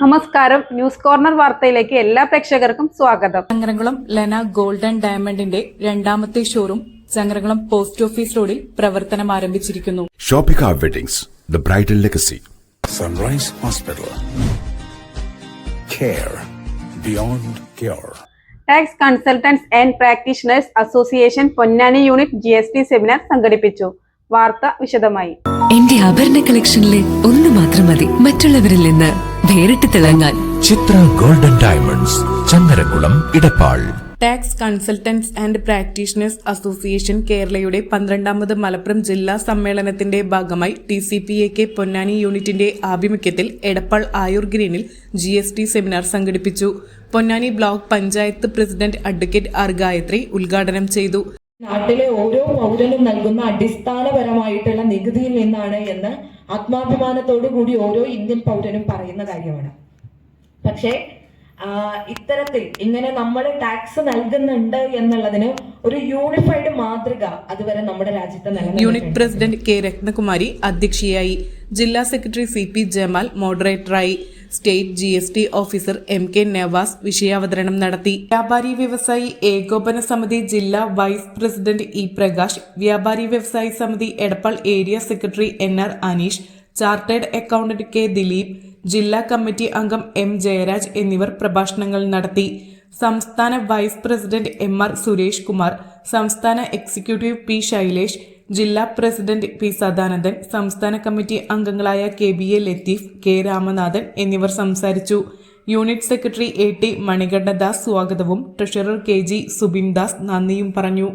നമസ്കാരം, news corner വാർത്തയിലേക്ക് എല്ലാ പ്രേക്ഷകർക്കും സ്വാഗതം. ചങ്ങരംകുളം ലെന ഗോൾഡൻ ഡയമണ്ടിന്റെ രണ്ടാമത്തെ ഷോറൂം ചങ്ങരംകുളം പോസ്റ്റ് ഓഫീസ് റോഡിൽ പ്രവർത്തനം ആരംഭിച്ചിരിക്കുന്നു. Shoppika weddings, the bridal legacy. Sunrise hospital, care beyond cure. Tax consultants and practitioners association Ponnani unit GST seminar സംഘടിപ്പിച്ചു. വാർത്ത വിശദമായി. എന്റെ ആഭരണ കളക്ഷനിലെ ഒന്ന് മാത്രം മതി മറ്റുള്ളവരിൽ നിന്ന് വേറിട്ട് തിളങ്ങാൻ. Chithra golden diamonds, Changaramkulam, Edappal. Tax consultants and practitioners association കേരളയുടെ 12ാമത് മലപ്പുറം ജില്ലാ സമ്മേളനത്തിന്റെ ഭാഗമായി TCPAK പൊന്നാനി യൂണിറ്റിന്റെ ആഭിമുഖ്യത്തിൽ എടപ്പാൾ ആയൂർ ഗ്രീനിൽ GST സെമിനാർ സംഘടിപ്പിച്ചു. Ponnani block panchayat president advocate R Gayathri ഉദ്ഘാടനം ചെയ്തു. നാട്ടിലെ ഓരോ പൗരനും നൽകുന്ന അടിസ്ഥാനപരമായിട്ടുള്ള നികുതിയിൽ നിന്നാണ് എന്ന് ആത്മാഭിമാനത്തോടു കൂടി ഓരോ ഇന്ത്യൻ പൗരനും പറയുന്ന കാര്യമാണ്. പക്ഷേ ഇത്തരത്തിൽ ഇങ്ങനെ നമ്മൾ ടാക്സ് നൽകുന്നുണ്ട് എന്നുള്ളതിന് ഒരു യൂണിഫൈഡ് മാതൃക അതുവരെ നമ്മുടെ രാജ്യത്ത് നിലനിൽക്കുന്നുണ്ട്. യൂണിറ്റ് പ്രസിഡന്റ് K രത്നകുമാരി അധ്യക്ഷയായി. ജില്ലാ സെക്രട്ടറി CP ജമാൽ മോഡറേറ്ററായി. State GST officer MK Navas വിഷയാവതരണം നടത്തി. വ്യാപാരി വ്യവസായി ഏകോപന സമിതി ജില്ലാ വൈസ് പ്രസിഡന്റ് E പ്രകാശ്, വ്യാപാരി വ്യവസായി സമിതി Edappal area secretary NR Aneesh, chartered accountant K Dileep, ജില്ലാ കമ്മിറ്റി അംഗം M ജയരാജ് എന്നിവർ പ്രഭാഷണങ്ങൾ നടത്തി. സംസ്ഥാന vice president MR Suresh Kumar, സംസ്ഥാന എക്സിക്യൂട്ടീവ് P ശൈലേഷ്, ജില്ലാ പ്രസിഡന്റ് P സദാനന്ദൻ, സംസ്ഥാന കമ്മിറ്റി അംഗങ്ങളായ KBA ലത്തീഫ്, K രാമനാഥൻ എന്നിവർ സംസാരിച്ചു. യൂണിറ്റ് സെക്രട്ടറി AT മണികണ്ഠദാസ് സ്വാഗതവും ട്രഷറർ KG സുബിൻ ദാസ് നന്ദിയും പറഞ്ഞു.